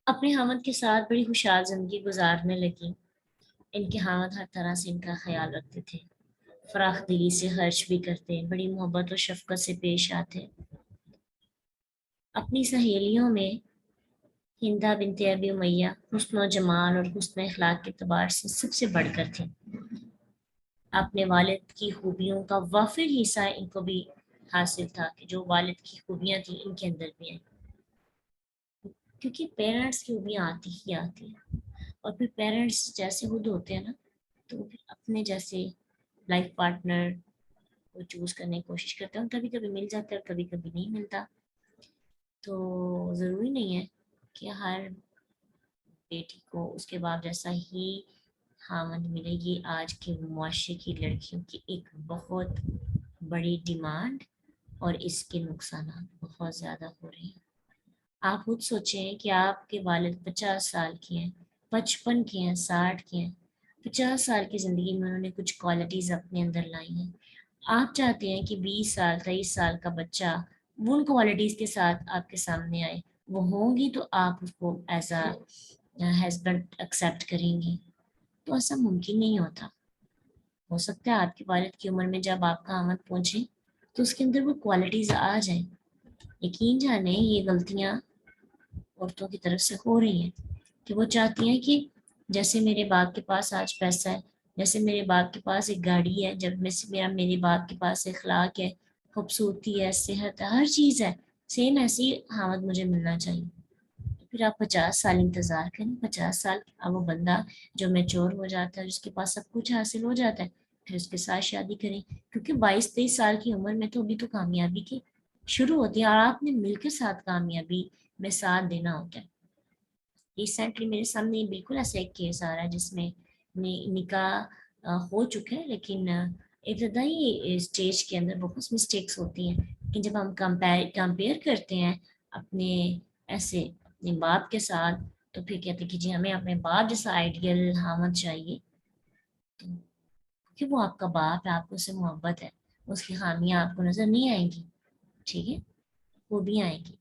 اپنے خاوند کے ساتھ بڑی خوشحال زندگی گزارنے لگی۔ ان کے خاوند ہر طرح سے ان کا خیال رکھتے تھے، فراخ دلی سے خرچ بھی کرتے، بڑی محبت و شفقت سے پیش آتے۔ اپنی سہیلیوں میں ہندا بنت ابی امیہ حسن و جمال اور حسن اخلاق کے اعتبار سے سب سے بڑھ کر تھیں۔ اپنے والد کی خوبیوں کا وافر حصہ ان کو بھی حاصل تھا کہ جو والد کی خوبیاں تھیں ان کے اندر بھی ہیں، کیونکہ پیرنٹس کی خوبیاں آتی ہی آتی ہیں، اور پھر پیرنٹس جیسے خود ہوتے ہیں نا، تو وہ پھر اپنے جیسے لائف پارٹنر وہ چوز کرنے کی کوشش کرتے ہیں، کبھی کبھی مل جاتا ہے اور کبھی کبھی نہیں ملتا۔ تو ضروری نہیں ہے کہ ہر بیٹی کو اس کے بعد جیسا ہی خاوند ملے۔ یہ آج کے معاشرے کی لڑکیوں کی ایک بہت بڑی ڈیمانڈ اور اس کے نقصانات بہت زیادہ ہو رہے ہیں۔ آپ خود سوچیں کہ آپ کے والد 50 سال کے ہیں، 55 کے ہیں، 60 کے ہیں، 50 سال کی زندگی میں انہوں نے کچھ کوالٹیز اپنے اندر لائی ہیں۔ آپ چاہتے ہیں کہ 20 سال 23 سال کا بچہ ان کوالٹیز کے ساتھ آپ کے سامنے آئے، وہ ہوں گی تو آپ اس کو ایز اے ہسبینڈ ایکسیپٹ کریں گے، تو ایسا ممکن نہیں ہوتا۔ ہو سکتا ہے آپ کے والد کی عمر میں جب آپ کا آمد پہنچے تو اس کے اندر وہ کوالٹیز آ جائیں۔ یقین جانیں یہ غلطیاں عورتوں کی طرف سے ہو رہی ہیں کہ وہ چاہتی ہیں کہ جیسے میرے باپ کے پاس آج پیسہ ہے، جیسے میرے باپ کے پاس ایک گاڑی ہے، جب میرے باپ کے پاس اخلاق ہے، خوبصورتی ہے، صحت ہے، ہر چیز ہے، سیم ایسی حامد مجھے ملنا چاہیے۔ پھر آپ 50 سال انتظار کریں، 50 سال اب وہ بندہ جو میچور ہو جاتا ہے، جس کے پاس سب کچھ حاصل ہو جاتا ہے، پھر اس کے ساتھ شادی کریں، کیونکہ 22-23 سال کی عمر میں تو ابھی تو کامیابی کی شروع ہوتی ہے، اور آپ نے مل کے ساتھ کامیابی میں ساتھ دینا ہوتا ہے۔ ریسنٹلی میرے سامنے بالکل ایسا ایک کیس آ رہا ہے جس میں نکاح ہو چکا ہے، لیکن ابتدائی اسٹیج کے اندر بہت مسٹیکس ہوتی ہیں کہ جب ہم کمپیئر کرتے ہیں اپنے ایسے اپنے باپ کے ساتھ، تو پھر کہتے ہیں کہ جی ہمیں اپنے باپ جیسا آئیڈیل حامد چاہیے، تو کیونکہ وہ آپ کا باپ ہے، آپ کو اس سے محبت ہے، اس کی خامیاں آپ کو نظر نہیں آئیں گی، ٹھیک ہے، وہ بھی آئیں گی،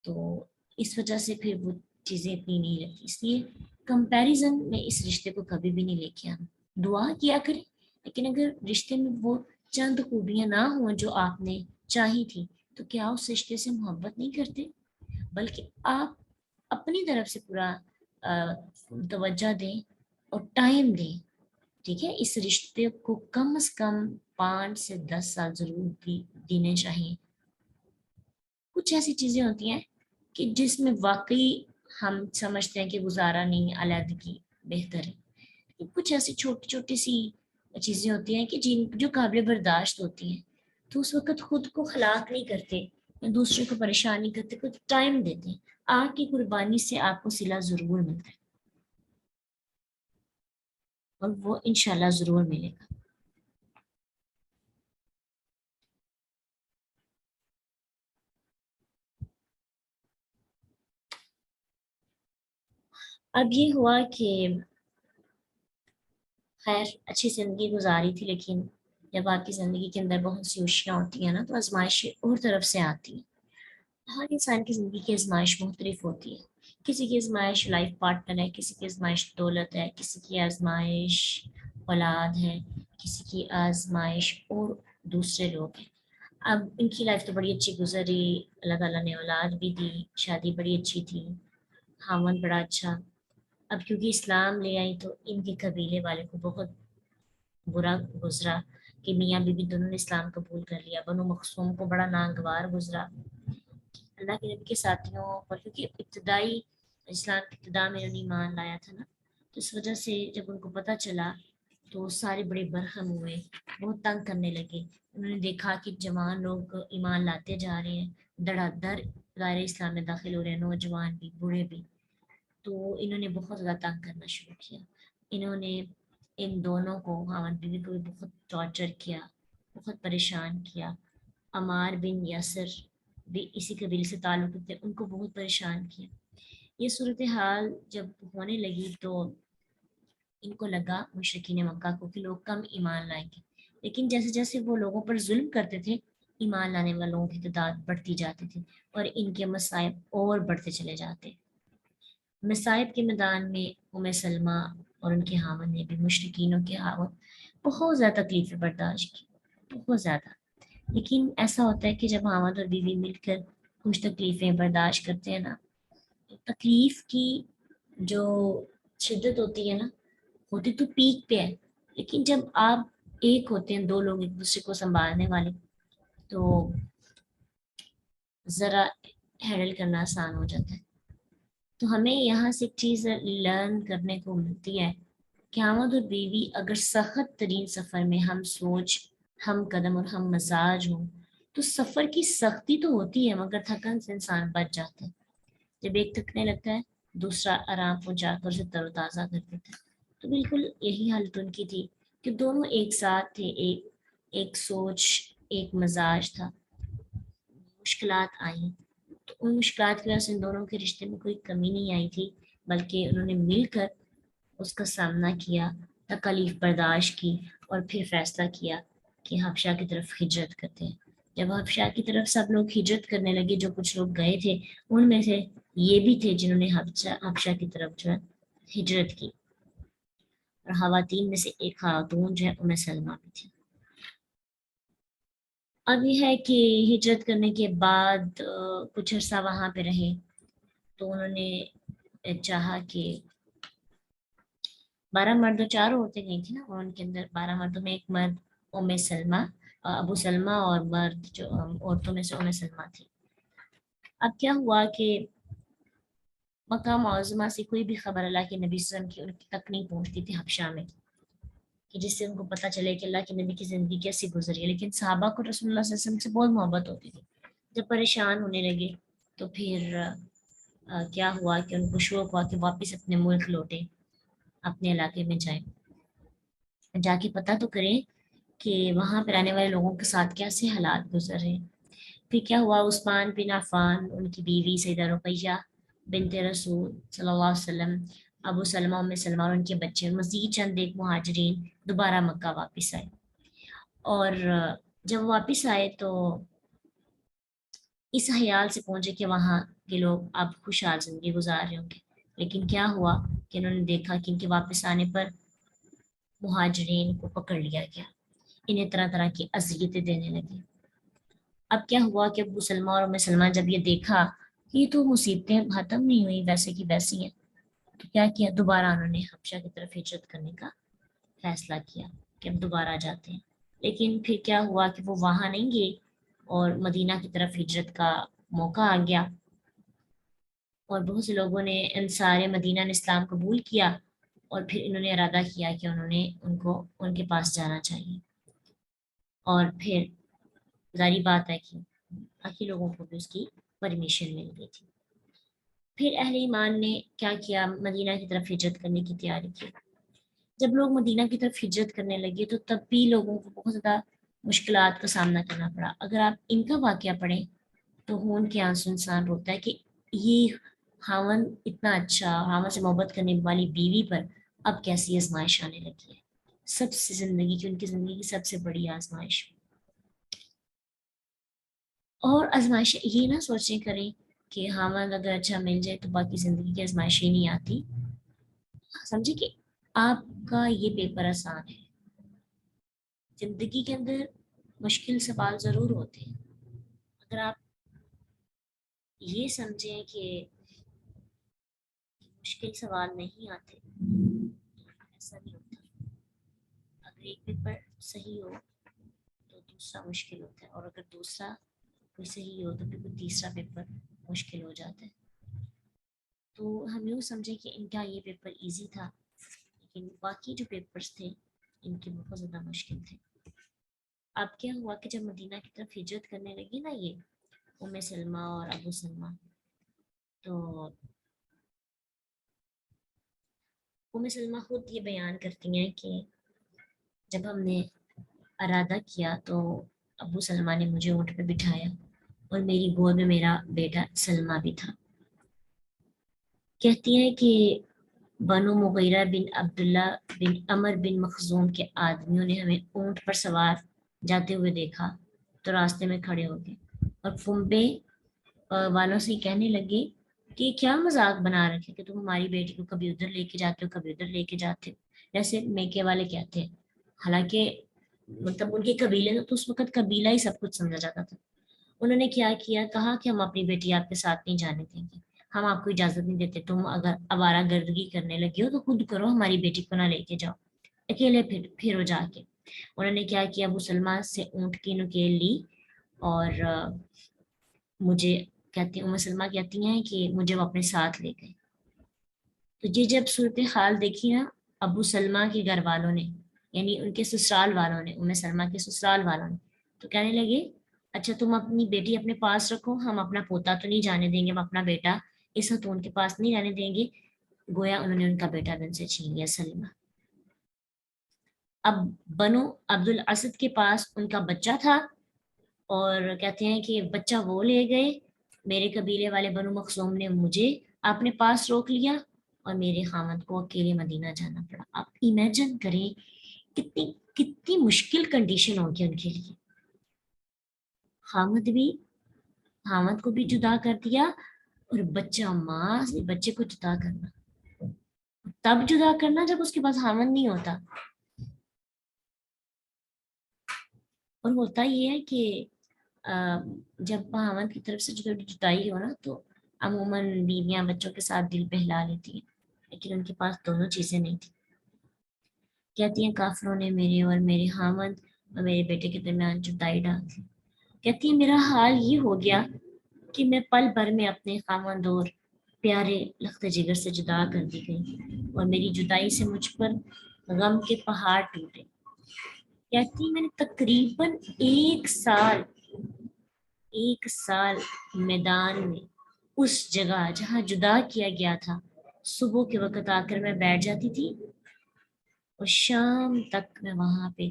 تو اس وجہ سے پھر وہ چیزیں اتنی نہیں رہتی۔ اس لیے کمپیریزن میں اس رشتے کو کبھی بھی نہیں لے کے آنا، دعا کیا کریں، لیکن اگر رشتے میں وہ چند خوبیاں نہ ہوں جو آپ نے چاہی تھی، تو کیا اس رشتے سے محبت نہیں کرتے؟ بلکہ آپ اپنی طرف سے پورا توجہ دیں اور ٹائم دیں، ٹھیک ہے، اس رشتے کو کم از کم 5 سے 10 سال ضرور دینے چاہیے۔ کچھ ایسی چیزیں ہوتی ہیں کہ جس میں واقعی ہم سمجھتے ہیں کہ گزارا نہیں، علیحدگی بہتر ہے۔ کچھ ایسی چھوٹی چھوٹی سی چیزیں ہوتی ہیں کہ جو قابل برداشت ہوتی ہیں، تو اس وقت خود کو ہلاک نہیں کرتے یا دوسرے کو پریشان نہیں کرتے، کچھ ٹائم دیتے ہیں، آپ کی قربانی سے آپ کو صلہ ضرور ملتا ہے، اور وہ انشاءاللہ ضرور ملے گا۔ اب یہ ہوا کہ خیر اچھی زندگی گزاری تھی، لیکن جب آپ کی زندگی کے اندر بہت سی خوشیاں ہوتی ہیں نا، تو آزمائشیں اور طرف سے آتی ہیں۔ ہر انسان کی زندگی کی آزمائش مختلف ہوتی ہے، کسی کی آزمائش لائف پارٹنر ہے، کسی کی آزمائش دولت ہے، کسی کی آزمائش اولاد ہے، کسی کی آزمائش اور دوسرے لوگ ہیں۔ اب ان کی لائف تو بڑی اچھی گزری، اللہ تعالیٰ نے اولاد بھی دی، شادی بڑی اچھی تھی، خاوند بڑا اچھا۔ اب کیونکہ اسلام لے آئی تو ان کے قبیلے والے کو بہت برا گزرا کہ میاں بیوی دونوں نے اسلام قبول کر لیا، بنو مخصوم کو بڑا ناگوار گزرا۔ اللہ کے نبی کے ساتھیوں پر کیونکہ ابتدائی اسلام کی ابتدا میں انہوں نے ایمان لایا تھا نا، تو اس وجہ سے جب ان کو پتہ چلا تو سارے بڑے برہم ہوئے، بہت تنگ کرنے لگے۔ انہوں نے دیکھا کہ جوان لوگ ایمان لاتے جا رہے ہیں، دڑا دڑ دائرۂ اسلام میں داخل ہو رہے ہیں، نوجوان بھی بوڑھے بھی، تو انہوں نے بہت زیادہ تنگ کرنا شروع کیا۔ انہوں نے ان دونوں کو خاوند بیوی کو بھی بہت ٹارچر کیا، بہت پریشان کیا۔ عمار بن یاسر بھی اسی قبیلے سے تعلق تھے، ان کو بہت پریشان کیا۔ یہ صورتحال جب ہونے لگی تو ان کو لگا مشرکین مکہ کو کہ لوگ کم ایمان لائیں گے، لیکن جیسے جیسے وہ لوگوں پر ظلم کرتے تھے، ایمان لانے والوں کی تعداد بڑھتی جاتی تھی اور ان کے مصائب اور بڑھتے چلے جاتے۔ مصائب کے میدان میں ام سلمہ اور ان کے خاوند نے بھی مشرکینوں کے خاوند بہت زیادہ تکلیفیں برداشت کی، بہت زیادہ. لیکن ایسا ہوتا ہے کہ جب خاوند اور بیوی مل کر کچھ تکلیفیں برداشت کرتے ہیں نا، تکلیف کی جو شدت ہوتی ہے نا، ہوتی تو پیک پہ ہے، لیکن جب آپ ایک ہوتے ہیں، دو لوگ ایک دوسرے کو سنبھالنے والے، تو ذرا ہینڈل کرنا آسان ہو جاتا ہے. تو ہمیں یہاں سے ایک چیز لرن کرنے کو ملتی ہے کہ خاوند اور بیوی اگر سخت ترین سفر میں ہم سوچ، ہم قدم اور ہم مزاج ہوں تو سفر کی سختی تو ہوتی ہے مگر تھکن سے انسان بچ جاتا ہے. جب ایک تھکنے لگتا ہے دوسرا آرام پہنچا کر اسے تر و تازہ کر دیتا ہے. تو بالکل یہی حالت ان کی تھی کہ دونوں ایک ساتھ تھے، ایک سوچ، ایک مزاج تھا. مشکلات آئیں تو ان مشکلات کی وجہ سے ان دونوں کے رشتے میں کوئی کمی نہیں آئی تھی، بلکہ انہوں نے مل کر اس کا سامنا کیا، تکلیف برداشت کی اور پھر فیصلہ کیا کہ حبشہ کی طرف ہجرت کرتے ہیں. جب حبشہ کی طرف سب لوگ ہجرت کرنے لگے، جو کچھ لوگ گئے تھے ان میں سے یہ بھی تھے جنہوں نے حبشہ کی طرف جو ہے ہجرت کی. اور خواتین میں سے ایک خاتون جو ہے ام سلمہ بھی تھی. اب یہ ہے کہ ہجرت کرنے کے بعد کچھ عرصہ وہاں پہ رہے تو انہوں نے چاہا کہ 12 مرد و 4 عورتیں گئی تھی نا، اور ان کے اندر 12 مردوں میں ایک مرد ام سلمہ، ابو سلمہ، اور مرد جو عورتوں میں سے ام سلمہ تھی. اب کیا ہوا کہ مکہ معظمہ سے کوئی بھی خبر اللہ کے نبی صلی اللہ علیہ وسلم کی ان تک نہیں پہنچتی تھی حبشہ میں، کہ جس سے ان کو پتہ چلے کہ اللہ کے نبی کی زندگی کیسی گزری ہے. لیکن صحابہ کو رسول اللہ صلی اللہ علیہ وسلم سے بہت محبت ہوتی تھی. جب پریشان ہونے لگے تو پھر کیا ہوا کہ ان کو شوق ہوا کہ واپس اپنے ملک لوٹیں، اپنے علاقے میں جائیں، جا کے پتہ تو کریں کہ وہاں پہ رہنے والے لوگوں کے ساتھ کیسے حالات گزر رہے ہیں. پھر کیا ہوا، عثمان بن عفان، ان کی بیوی سیدہ رقیہ بنت رسول صلی اللہ علیہ وسلم، ابو سلمہ، ام سلمہ اور ان کے بچے، مزید چند ایک مہاجرین دوبارہ مکہ واپس آئے. اور جب واپس آئے تو اس خیال سے پہنچے کہ وہاں کے لوگ اب خوشحال زندگی گزار رہے ہوں گے. لیکن کیا ہوا کہ انہوں نے دیکھا کہ ان کے واپس آنے پر مہاجرین کو پکڑ لیا گیا، انہیں طرح طرح کی اذیتیں دینے لگے. اب کیا ہوا کہ ابو سلمہ اور ام سلمہ جب یہ دیکھا کہ یہ تو مصیبتیں ختم نہیں ہوئی، ویسے کی ویسی ہیں، تو کیا کیا، دوبارہ انہوں نے حبشہ کی طرف ہجرت کرنے کا فیصلہ کیا کہ اب دوبارہ جاتے ہیں. لیکن پھر کیا ہوا کہ وہ وہاں نہیں گئے اور مدینہ کی طرف ہجرت کا موقع آ گیا، اور بہت سے لوگوں نے انصار مدینہ نے اسلام قبول کیا، اور پھر انہوں نے ارادہ کیا کہ انہوں نے ان کو ان کے پاس جانا چاہیے. اور پھر ظاہری بات ہے کہ باقی لوگوں کو بھی اس کی پرمیشن مل گئی تھی. پھر اہل ایمان نے کیا کیا، مدینہ کی طرف ہجرت کرنے کی تیاری کی. جب لوگ مدینہ کی طرف ہجرت کرنے لگے تو تب بھی لوگوں کو بہت زیادہ مشکلات کا سامنا کرنا پڑا. اگر آپ ان کا واقعہ پڑھیں تو خون کے آنسو انسان روتا ہے کہ یہ خاوند اتنا اچھا، خاوند سے محبت کرنے والی بیوی پر اب کیسی آزمائش آنے لگی ہے. سب سے زندگی کی، ان کی زندگی کی سب سے بڑی آزمائش. اور آزمائش یہ نہ سوچیں کریں کہ خاوند اگر اچھا مل جائے تو باقی زندگی کی آزمائش ہی نہیں آتی. سمجھے کہ آپ کا یہ پیپر آسان ہے. زندگی کے اندر مشکل سوال ضرور ہوتے ہیں، اگر آپ یہ سمجھیں کہ مشکل سوال نہیں آتے، ایسا نہیں ہوتا. اگر ایک پیپر صحیح ہو تو دوسرا مشکل ہوتا ہے، اور اگر دوسرا کوئی صحیح ہو تو پھر کوئی تیسرا پیپر مشکل ہو جاتا ہے. تو ہم یوں سمجھیں کہ ان کا یہ پیپر ایزی تھا، لیکن باقی جو پیپرز تھے ان کے بہت زیادہ مشکل تھے. اب کیا ہوا کہ جب مدینہ کی طرف ہجرت کرنے لگی نا یہ ام سلمہ اور ابو سلمہ، تو ام سلمہ خود یہ بیان کرتی ہیں کہ جب ہم نے ارادہ کیا تو ابو سلمہ نے مجھے اونٹ پہ بٹھایا اور میری گود میں میرا بیٹا سلمہ بھی تھا. کہتی ہیں کہ بنو مغیرہ بن عبداللہ بن عمر بن مخزوم کے آدمیوں نے ہمیں اونٹ پر سوار جاتے ہوئے دیکھا تو راستے میں کھڑے ہو گئے اور فنبے والوں سے کہنے لگے کہ یہ کیا مذاق بنا رکھے کہ تم ہماری بیٹی کو کبھی ادھر لے کے جاتے ہو کبھی ادھر لے کے جاتے ہو. جیسے میکے والے کہتے ہیں، حالانکہ مطلب ان کے قبیلے میں تو اس وقت قبیلہ ہی سب کچھ سمجھا جاتا تھا. انہوں نے کیا کیا، کہا کہ ہم اپنی بیٹی آپ کے ساتھ نہیں جانے دیں گے، ہم آپ کو اجازت نہیں دیتے، تم اگر آوارہ گردگی کرنے لگی ہو تو خود کرو، ہماری بیٹی کو نہ لے کے جاؤ، اکیلے پھرو جا کے. انہوں نے کیا کیا، ابو سلمہ سے اونٹ کی نکیل لی اور مجھے کہتی ام سلمہ کہتی ہیں کہ مجھے وہ اپنے ساتھ لے گئے. تو یہ جب صورتحال دیکھی نا ابو سلمہ کے گھر والوں نے، یعنی ان کے سسرال والوں نے، ام سلمہ کے سسرال والوں نے، تو کہنے لگے اچھا تم اپنی بیٹی اپنے پاس رکھو، ہم اپنا پوتا تو نہیں جانے دیں گے، ہم اپنا بیٹا اس خاتون کے پاس نہیں جانے دیں گے. گویا انہوں نے ان کا بیٹا ان سے چھین لیا سلمہ. اب بنو عبد الاسد کے پاس ان کا بچہ تھا اور کہتے ہیں کہ بچہ وہ لے گئے. میرے قبیلے والے بنو مخزوم نے مجھے اپنے پاس روک لیا اور میرے خامد کو اکیلے مدینہ جانا پڑا. آپ امیجن کریں کتنی کتنی مشکل کنڈیشن ہوگی ان کے لیے. خامد کو بھی جدا کر دیا اور بچہ ماں سے بچے کو جدا کرنا، تب جدا کرنا جب اس کے پاس خامد نہیں ہوتا. اور ہوتا یہ ہے کہ جب خامد کی طرف سے جدائی ہو نا تو عموماً بیویاں بچوں کے ساتھ دل بہلا لیتی ہیں، لیکن ان کے پاس دونوں چیزیں نہیں تھیں. کہتی ہیں کافروں نے میرے اور میرے خامد اور میرے بیٹے کے درمیان جدائی ڈال دی. کہتی ہے میرا حال یہ ہو گیا کہ میں پل بھر میں اپنے خامد اور پیارے لخت جگر سے جدا کر دی گئی اور میری جدائی سے مجھ پر غم کے پہاڑ ٹوٹے. کہتی میں نے تقریباً ایک سال میدان میں اس جگہ جہاں جدا کیا گیا تھا صبح کے وقت آ کر میں بیٹھ جاتی تھی اور شام تک میں وہاں پہ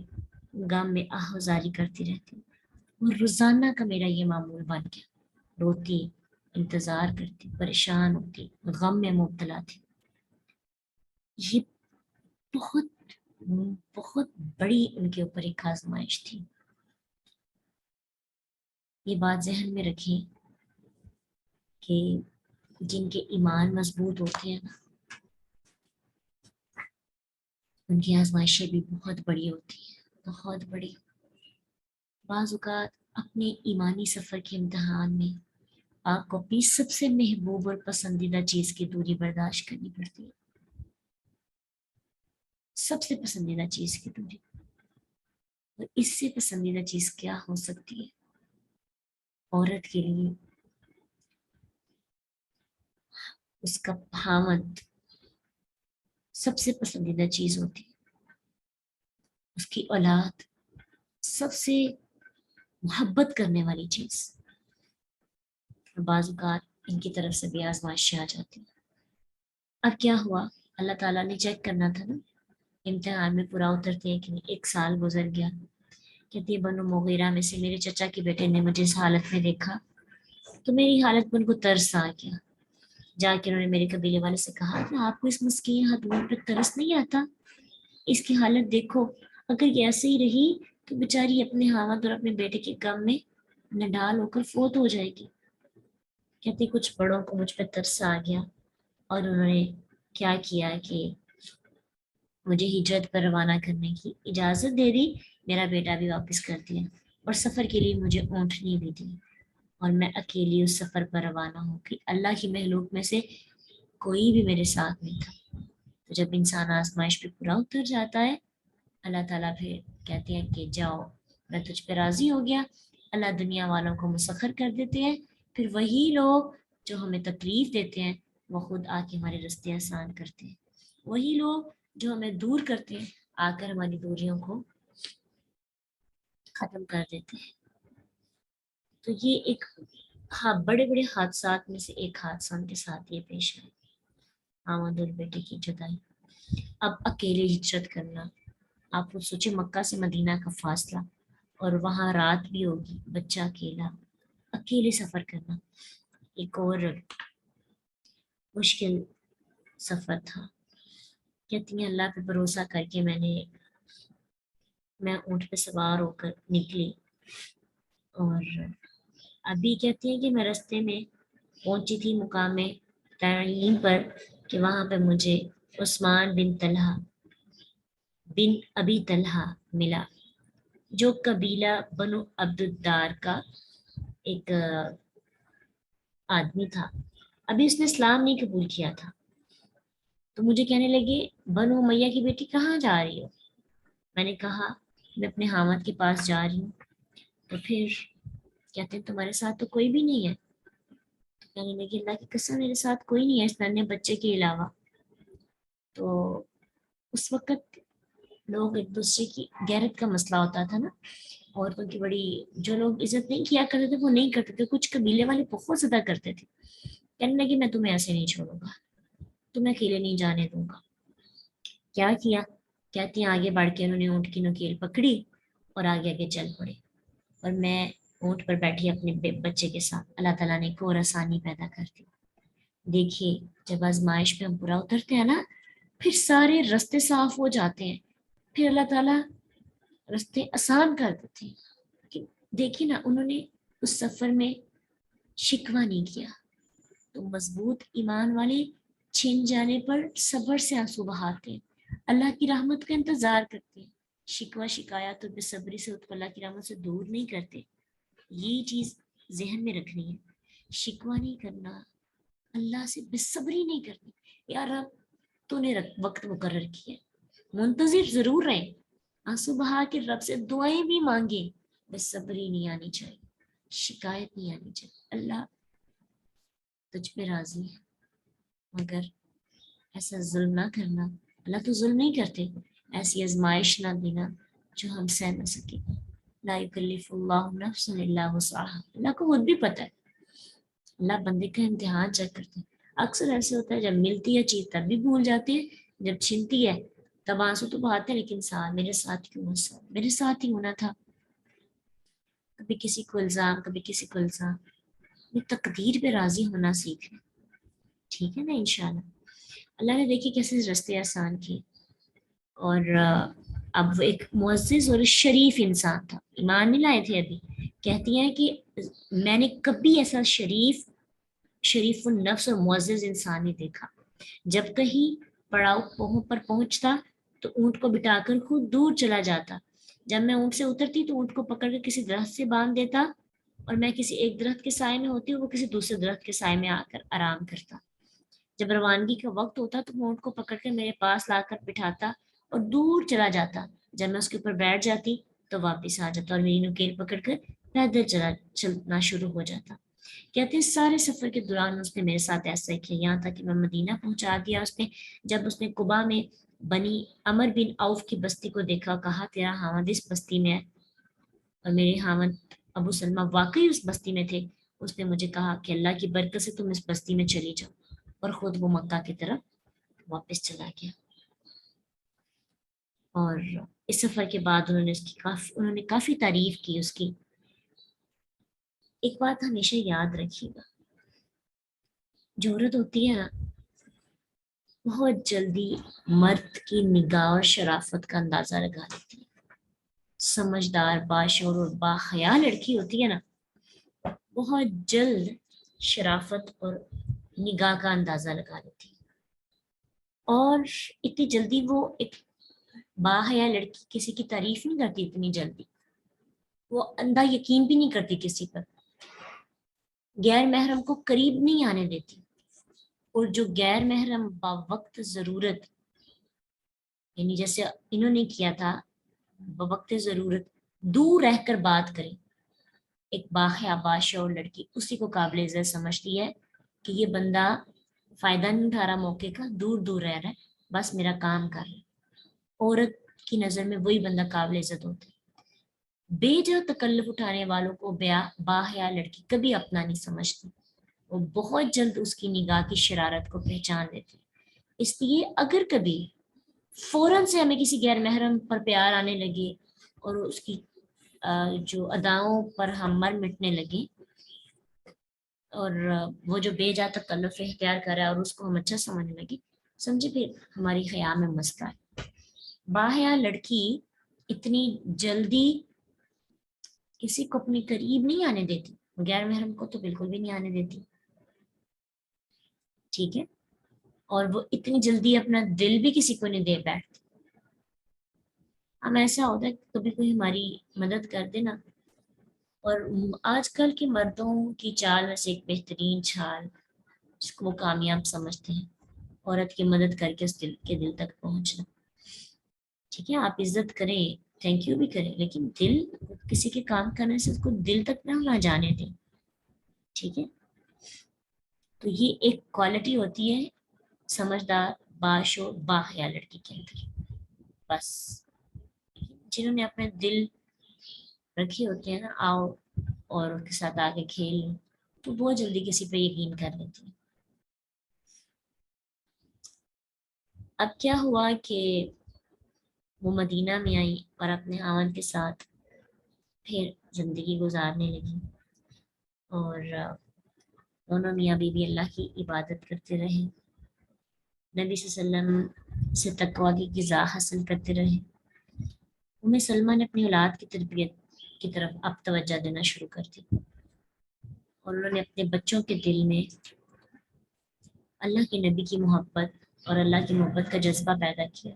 غم میں آہوازاری کرتی رہتی. اور روزانہ کا میرا یہ معمول بن گیا، روتی، انتظار کرتی، پریشان ہوتی، غم میں مبتلا تھی. یہ بہت بہت بڑی ان کے اوپر ایک آزمائش تھی. یہ بات ذہن میں رکھیں کہ جن کے ایمان مضبوط ہوتے ہیں نا ان کی آزمائشیں بھی بہت بڑی ہوتی ہیں، بہت بڑی. بعض اوقات اپنے ایمانی سفر کے امتحان میں آپ کو اپنی سب سے محبوب اور پسندیدہ چیز کی دوری برداشت کرنی پڑتی ہے. سب سے پسندیدہ چیز کی دوری، اور اس سے پسندیدہ چیز کیا ہو سکتی ہے عورت کے لیے؟ اس کا خامد سب سے پسندیدہ چیز ہوتی ہے، اس کی اولاد سب سے محبت کرنے والی چیز. اور بعض اوقات ان کی طرف سے بھی آزمائشیں آ جاتی ہیں. اب کیا ہوا، اللہ تعالیٰ نے چیک کرنا تھا نا امتحان میں پورا اترتے ہیں کہ نہیں. ایک سال گزر گیا. کہتی ہے بنو مغیرہ میں سے میرے چچا کے بیٹے نے مجھے اس حالت میں دیکھا تو میری حالت پر ان کو ترس آ گیا. جا کے انہوں نے میرے قبیلے والے سے کہا کہ آپ کو اس مسکین خاتون پر ترس نہیں آتا؟ اس کی حالت دیکھو، اگر یہ ایسے ہی رہی تو بیچاری اپنے خامد اور اپنے بیٹے کے غم میں نڈال ہو کر فوت ہو جائے گی. کہتی کچھ بڑوں کو مجھ پہ ترس آ گیا اور انہوں نے کیا کیا کہ مجھے ہجرت پر روانہ کرنے کی اجازت دے دی، میرا بیٹا بھی واپس کر دیا اور سفر کے لیے مجھے اونٹنی بھی دی اور میں اکیلی اس سفر پر روانہ ہوں کہ اللہ کی مخلوق میں سے کوئی بھی میرے ساتھ نہیں تھا. تو جب انسان آزمائش پہ پورا اتر جاتا ہے اللہ تعالیٰ پھر کہتے ہیں کہ جاؤ میں تجھ پہ راضی ہو گیا. اللہ دنیا والوں کو مسخر کر دیتے ہیں، پھر وہی لوگ جو ہمیں تکلیف دیتے ہیں وہ خود آ کے ہمارے رستے آسان کرتے ہیں. وہی لوگ جو ہمیں دور کرتے ہیں آ کر ہماری دوریوں کو ختم کر دیتے ہیں. تو یہ ایک بڑے بڑے حادثات میں سے ایک حادثہ ان کے ساتھ یہ پیش آیا، خامد اور بیٹے کی جدائی. اب اکیلے ہجرت کرنا، آپ کو سوچے مکہ سے مدینہ کا فاصلہ اور وہاں رات بھی ہوگی، بچہ اکیلا، اکیلے سفر کرنا ایک اور مشکل سفر تھا. کہتی ہیں اللہ پہ بھروسہ کر کے میں اونٹ پہ سوار ہو کر نکلی اور ابھی کہتی ہیں کہ میں رستے میں پہنچی تھی مقام تعین پر کہ وہاں پہ مجھے عثمان بن ابی طلحہ ملا، جو قبیلہ بنو عبد الدار کا ایک آدمی تھا، ابھی اس نے اسلام نہیں قبول کیا تھا۔ تو مجھے کہنے لگے بنو امیہ کی بیٹی کہاں جا رہی ہو؟ میں نے کہا میں اپنے حامد کے پاس جا رہی ہوں۔ تو پھر کہتے ہیں تمہارے ساتھ تو کوئی بھی نہیں ہے؟ تو کہنے لگی اللہ کی قسم میرے ساتھ کوئی نہیں ہے اس ننھے بچے کے علاوہ۔ تو اس وقت لوگ ایک دوسرے کی غیرت کا مسئلہ ہوتا تھا نا، عورتوں کی بڑی، جو لوگ عزت نہیں کیا کرتے تھے وہ نہیں کرتے تھے، کچھ قبیلے والے بہت زیادہ کرتے تھے۔ کہنے لگی میں تمہیں ایسے نہیں چھوڑوں گا، تمہیں اکیلے نہیں جانے دوں گا۔ کیا کیا؟ کہتی ہیں آگے بڑھ کے انہوں نے اونٹ کی نکیل پکڑی اور آگے آگے چل پڑے، اور میں اونٹ پر بیٹھی اپنے بچے کے ساتھ۔ اللہ تعالیٰ نے ایک اور آسانی پیدا کر دی۔ دیکھیے جب آزمائش پہ ہم پورا اترتے ہیں نا، پھر سارے رستے صاف ہو جاتے ہیں، پھر اللہ تعالیٰ رستے آسان کر دیتے ہیں۔ کہ دیکھیے نا انہوں نے اس سفر میں شکوہ نہیں کیا، تو مضبوط ایمان والے چھن جانے پر صبر سے آنسو بہاتے ہیں، اللہ کی رحمت کا انتظار کرتے ہیں، شکوہ شکایت اور بے صبری سے اللہ کی رحمت سے دور نہیں کرتے۔ یہ چیز ذہن میں رکھنی ہے، شکوہ نہیں کرنا، اللہ سے بے صبری نہیں کرنی۔ یار اب تو نے وقت مقرر کیا، منتظر ضرور رہیں، آنسو بہا کے رب سے دعائیں بھی مانگیں، بے صبری نہیں آنی چاہیے، شکایت نہیں آنی چاہیے۔ اللہ تجھ پہ راضی ہے، مگر ایسا ظلم نہ کرنا، اللہ تو ظلم نہیں کرتے، ایسی آزمائش نہ دینا جو ہم سہ نہ سکیں۔ لا یکلف اللہ نفسا الا وسعها، اللہ کو خود بھی پتہ ہے، اللہ بندے کا امتحان چیک کرتے ہیں۔ اکثر ایسے ہوتا ہے جب ملتی ہے چیز تب بھی بھول جاتے ہیں، جب چھنتی ہے تب آنسو تو بہاتے ہیں، لیکن میرے ساتھ کیوں ہوا، میرے ساتھ ہی ہونا تھا۔ کبھی کسی کو الزام، کبھی کسی کو الزام، تقدیر پہ راضی ہونا سیکھ لیں، ٹھیک ہے نا انشاءاللہ۔ اللہ نے دیکھی کیسے رستے آسان کیے، اور اب وہ ایک معزز اور شریف انسان تھا، ایمان نہیں لائے تھے ابھی۔ کہتی ہیں کہ میں نے کبھی ایسا شریف النفس اور معزز انسان نہیں دیکھا۔ جب کہیں پڑاؤ پر پہنچتا تو اونٹ کو بٹا کر خود دور چلا جاتا، جب میں اونٹ سے اترتی تو اونٹ کو پکڑ کر کسی درخت سے باندھ دیتا، اور میں کسی ایک درخت کے سائے میں ہوتی اور وہ کسی دوسرے درخت کے سائے میں آ کر آرام کرتا۔ جب روانگی کا وقت ہوتا تو وہ اونٹ کو پکڑ کر میرے پاس لا کر بٹھاتا اور دور چلا جاتا، جب میں اس کے اوپر بیٹھ جاتی تو واپس آ جاتا اور میری نکیل پکڑ کر پیدل چلنا شروع ہو جاتا۔ کہتے ہیں سارے سفر کے دوران اس نے میرے ساتھ ایسا ہی کیا، یہاں تک کہ میں مدینہ پہنچا دیا اس نے۔ جب اس نے قبا میں بنی عمر بن عوف کی بستی کو دیکھا، کہا تیرا حامد اس بستی میں ہے، اور میرے حامد ابو سلمہ واقعی اس بستی میں تھے۔ اس نے مجھے کہا کہ اللہ کی برکت سے تم اس بستی میں چلی جاؤ، اور خود وہ مکہ کی طرف واپس چلا گیا۔ اور اس سفر کے بعد انہوں نے کافی تعریف کی اس کی۔ ایک بات ہمیشہ یاد رکھیے گا، جو عورت ہوتی ہے نا بہت جلدی مرد کی نگاہ اور شرافت کا اندازہ لگا لیتی ہے۔ سمجھدار، باشعور اور باحیا لڑکی ہوتی ہے نا بہت جلد شرافت اور نگاہ کا اندازہ لگا لیتی ہے، اور اتنی جلدی وہ ایک باحیا لڑکی کسی کی تعریف نہیں کرتی، اتنی جلدی وہ اندھا یقین بھی نہیں کرتی کسی پر، غیر محرم کو قریب نہیں آنے دیتی، اور جو غیر محرم بوقت ضرورت، یعنی جیسے انہوں نے کیا تھا، بوقت ضرورت دور رہ کر بات کریں، ایک باحیا باشعور لڑکی اسی کو قابل عزت سمجھتی ہے کہ یہ بندہ فائدہ نہیں اٹھا رہا موقع کا، دور دور رہ رہا ہے، بس میرا کام کر رہا ہے۔ عورت کی نظر میں وہی بندہ قابل عزت ہوتا ہے۔ بے جا تکلف اٹھانے والوں کو باحیا لڑکی کبھی اپنا نہیں سمجھتی، وہ بہت جلد اس کی نگاہ کی شرارت کو پہچان لیتی۔ اس لیے اگر کبھی فوراً سے ہمیں کسی غیر محرم پر پیار آنے لگے اور اس کی جو اداؤں پر ہم مر مٹنے لگے، اور وہ جو بے جا تکلف اختیار کر رہا ہے اور اس کو ہم اچھا سمجھنے لگے، سمجھے پھر ہماری خیال میں مسئلہ ہے۔ باحیا لڑکی اتنی جلدی کسی کو اپنے قریب نہیں آنے دیتی، غیر محرم کو تو بالکل بھی نہیں آنے دیتی، ٹھیک ہے، اور وہ اتنی جلدی اپنا دل بھی کسی کو نہیں دے بیٹھتے. ہم ایسا ہوتا ہے کہ کبھی کوئی ہماری مدد کر دے نا، اور آج کل کے مردوں کی چال میں سے ایک بہترین چال جس کو وہ کامیاب سمجھتے ہیں، عورت کی مدد کر کے اس دل کے دل تک پہنچنا. ٹھیک ہے، آپ عزت کریں، تھینک یو بھی کریں، لیکن دل کسی کے کام کرنے سے اس کو دل تک نہ جانے دیں. ٹھیک ہے، تو یہ ایک کوالٹی ہوتی ہے سمجھدار باشعور باحیا لڑکی کے اندر. بس جنہوں نے اپنے دل رکھے ہوتے ہیں نا، آؤ اور اس کے ساتھ آگے کھیل لیں، تو بہت جلدی کسی پہ یقین کر لیتی ہیں. اب کیا ہوا کہ وہ مدینہ میں آئی اور اپنے خاوند کے ساتھ پھر زندگی گزارنے لگی، اور دونوں میاں بیوی اللہ کی عبادت کرتے رہے، نبی صلی اللہ علیہ وسلم سے تقویٰ کی غذا حاصل کرتے رہے. سلمہ نے اپنی اولاد کی تربیت کی طرف اب توجہ دینا شروع کر دی، اور انہوں نے اپنے بچوں کے دل میں اللہ کے نبی کی محبت اور اللہ کی محبت کا جذبہ پیدا کیا.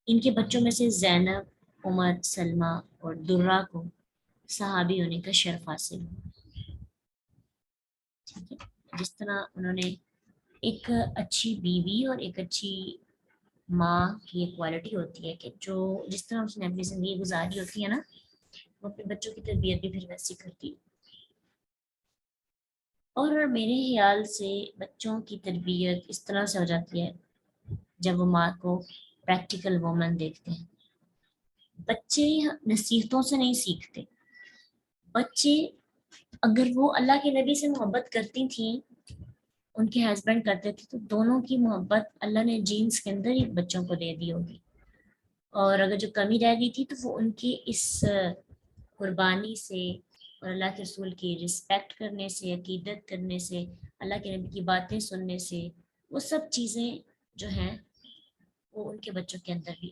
ان کے بچوں میں سے زینب، عمر، سلمہ اور درہ کو صحابی ہونے کا شرف حاصل ہوا. ٹھیک ہے، جس طرح انہوں نے ایک اچھی بیوی اور ایک اچھی ماں کی ایک کوالٹی ہوتی ہے کہ جو جس طرح اس نے اپنی زندگی گزاری ہوتی ہے نا، وہ اپنے بچوں کی تربیت بھی پھر ویسی کرتی ہے. اور میرے خیال سے بچوں کی تربیت اس طرح سے ہو جاتی ہے جب وہ ماں کو پریکٹیکل وومن دیکھتے ہیں. بچے نصیحتوں سے نہیں سیکھتے. بچے اگر وہ اللہ کے نبی سے محبت کرتی تھیں، ان کے ہسبینڈ کرتے تھے، تو دونوں کی محبت اللہ نے جینس کے اندر ہی بچوں کو دے دی ہوگی. اور اگر جو کمی رہ گئی تھی تو وہ ان کی اس قربانی سے اور اللہ کے رسول کی رسپیکٹ کرنے سے، عقیدت کرنے سے، اللہ کے نبی کی باتیں سننے سے، وہ سب چیزیں جو ہیں وہ ان کے بچوں کے اندر بھی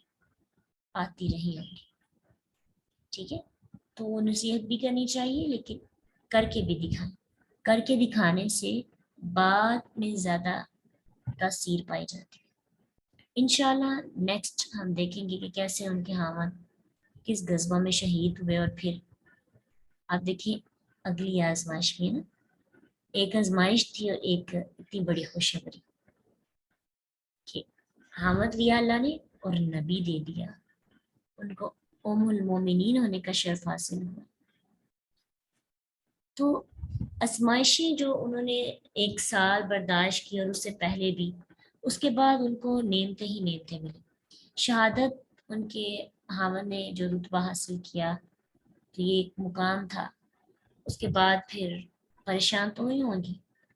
آتی رہی ہوں گی. ٹھیک ہے، تو نصیحت بھی کرنی چاہیے لیکن کر کے بھی دکھائیں. کر کے دکھانے سے بعد میں زیادہ تاثیر پائی جاتی ہے. انشاءاللہ نیکسٹ ہم دیکھیں گے کہ کیسے ان کے خاوند کس غزوہ میں شہید ہوئے. اور پھر آپ دیکھیں اگلی آزمائش میں نا، ایک آزمائش تھی اور ایک اتنی بڑی خوشخبری کہ خاوند لیا اللہ نے اور نبی دے دیا، ان کو ام المومنین ہونے کا شرف حاصل ہوا. تو آزمائشیں جو انہوں نے 1 سال برداشت کی اور اس سے پہلے بھی، اس کے بعد ان کو نعمتیں ہی نعمتیں ملی. شہادت ان کے خاوند نے جو رتبہ حاصل کیا تو یہ ایک مقام تھا. اس کے بعد پھر پریشان تو ہوئی ہوں گی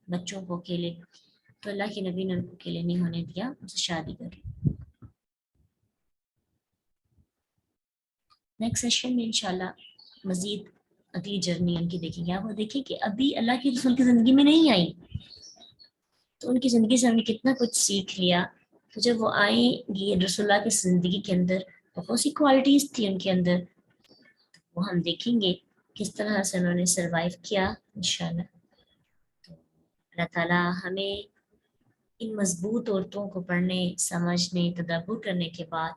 بچوں کو اکیلے، تو اللہ کے نبی نے ان کو اکیلے نہیں ہونے دیا، ان سے شادی کر لی. نیکسٹ سیشن میں انشاءاللہ مزید اگلی جرنی ان کی دیکھیں گے. آپ وہ دیکھیں کہ ابھی اللہ کے رسول کی زندگی میں نہیں آئی تو ان کی زندگی سے ہم نے کتنا کچھ سیکھ لیا. تو جب وہ آئیں گی رسول اللہ کی زندگی کے اندر بہت سی کوالٹیز تھی ان کے اندر، وہ ہم دیکھیں گے کس طرح سے انہوں نے سروائیو کیا انشاءاللہ. تو اللہ تعالیٰ ہمیں ان مضبوط عورتوں کو پڑھنے، سمجھنے، تدبر کرنے کے بعد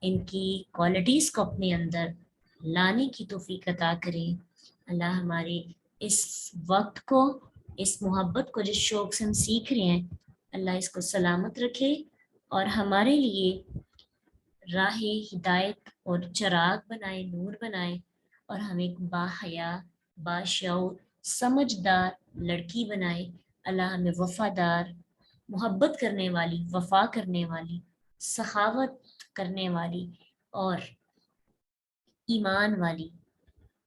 ان کی کوالٹیز کو اپنے اندر لانے کی توفیق عطا کرے. اللہ ہمارے اس وقت کو، اس محبت کو جس شوق سے ہم سیکھ رہے ہیں، اللہ اس کو سلامت رکھے اور ہمارے لیے راہ ہدایت اور چراغ بنائے، نور بنائے، اور ہمیں باحیا، باشعور، سمجھدار لڑکی بنائے. اللہ ہمیں وفادار، محبت کرنے والی، وفا کرنے والی، سخاوت کرنے والی اور ایمان والی،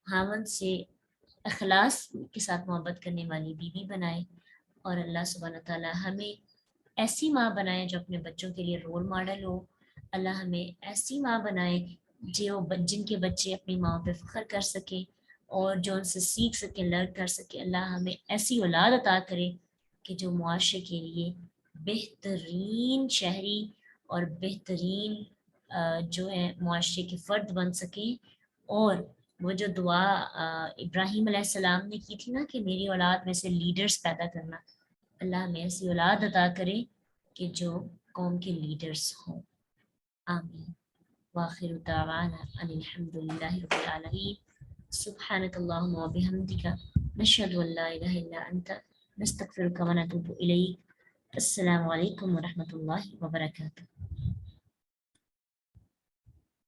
خاوند سے اخلاص کے ساتھ محبت کرنے والی بیوی بنائے. اور اللہ سبحانہ تعالیٰ ہمیں ایسی ماں بنائے جو اپنے بچوں کے لیے رول ماڈل ہو. اللہ ہمیں ایسی ماں بنائے جن کے بچے اپنی ماں پہ فخر کر سکیں اور جو ان سے سیکھ سکیں، لرن کر سکیں. اللہ ہمیں ایسی اولاد عطا کرے کہ جو معاشرے کے لیے بہترین شہری اور بہترین جو ہے معاشرے کے فرد بن سکیں. اور وہ جو دعا ابراہیم علیہ السلام نے کی تھی نا کہ میری اولاد میں سے لیڈرز پیدا کرنا، اللہ ہمیں ایسی اولاد عطا کرے کہ جو قوم کے لیڈرز ہوں. آمین. وآخر دعوانا ان الحمد للہ رب العالمین. سبحانک اللہم وبحمدک نشہد ان لا الہ الا انت نستغفرک ونتوب الیک. السلام علیکم ورحمۃ اللہ وبرکاتہ.